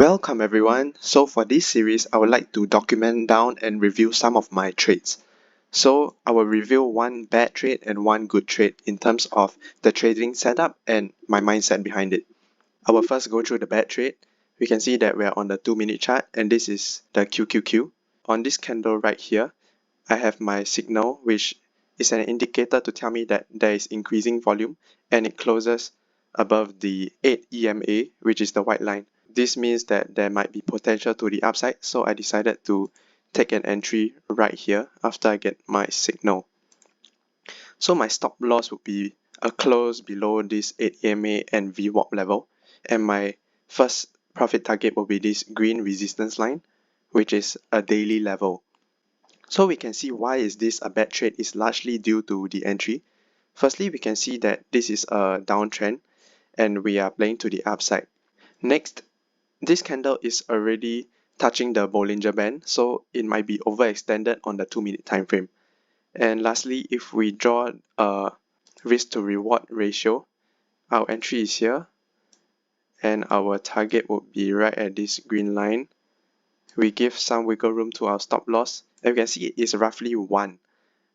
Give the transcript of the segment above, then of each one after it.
Welcome everyone. So for this series, I would like to document down and review some of my trades. So I will review one bad trade and one good trade in terms of the trading setup and my mindset behind it. I will first go through the bad trade. We can see that we are on the 2-minute chart and this is the QQQ. On this candle right here, I have my signal, which is an indicator to tell me that there is increasing volume and it closes above the 8 EMA, which is the white line. This means that there might be potential to the upside, so I decided to take an entry right here after I get my signal. So my stop loss would be a close below this 8 EMA and VWAP level, and my first profit target will be this green resistance line, which is a daily level. So we can see why is this a bad trade is largely due to the entry. Firstly, we can see that this is a downtrend and we are playing to the upside. Next, this candle is already touching the Bollinger Band, so it might be overextended on the 2-minute time frame. And lastly, if we draw a risk to reward ratio, our entry is here and our target would be right at this green line. We give some wiggle room to our stop loss, and we can see it is roughly 1.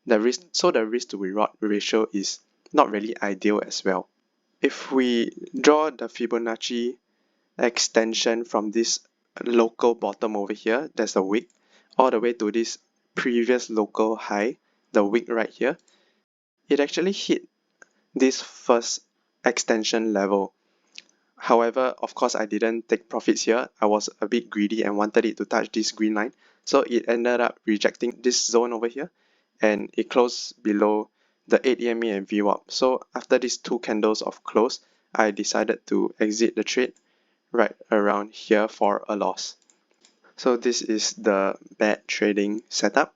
The risk to reward ratio is not really ideal as well. If we draw the Fibonacci extension from this local bottom over here, there's a wick, all the way to this previous local high, the wick right here, it actually hit this first extension level. However, of course, I didn't take profits here. I was a bit greedy and wanted it to touch this green line. So it ended up rejecting this zone over here and it closed below the 8 EMA and VWAP. So after these two candles of close, I decided to exit the trade right around here for a loss. So this is the bad trading setup.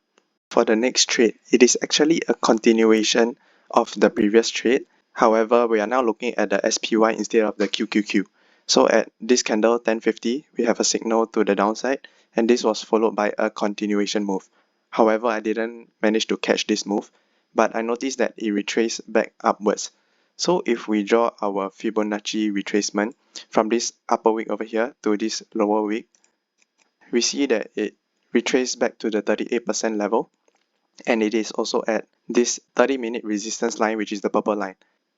For the next trade, it is actually a continuation of the previous trade. However, we are now looking at the SPY instead of the QQQ. So at this candle 1050, we have a signal to the downside and this was followed by a continuation move. However, I didn't manage to catch this move, but I noticed that it retraced back upwards. So if we draw our Fibonacci retracement from this upper wick over here to this lower wick, we see that it retraced back to the 38% level and it is also at this 30-minute resistance line, which is the purple line.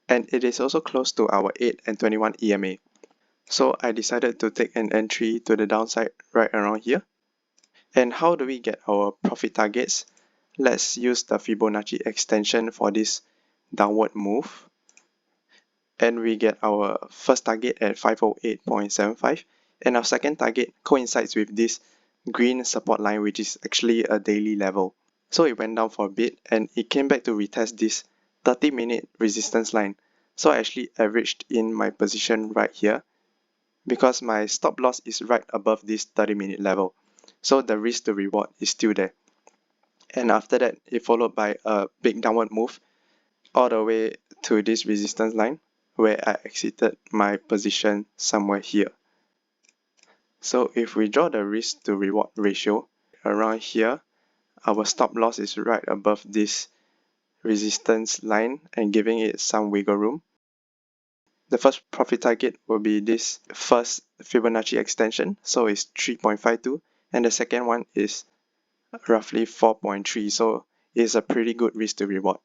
And it is also close to our 8 and 21 EMA. So I decided to take an entry to the downside right around here. And how do we get our profit targets? Let's use the Fibonacci extension for this downward move. And we get our first target at 508.75. And our second target coincides with this green support line, which is actually a daily level. So it went down for a bit and it came back to retest this 30-minute resistance line. So I actually averaged in my position right here because my stop loss is right above this 30-minute level. So the risk to reward is still there. And after that, it followed by a big downward move all the way to this resistance line where I exited my position somewhere here. So if we draw the risk to reward ratio around here, our stop loss is right above this resistance line and giving it some wiggle room. The first profit target will be this first Fibonacci extension, so it's 3.52, and the second one is roughly 4.3, so it's a pretty good risk to reward.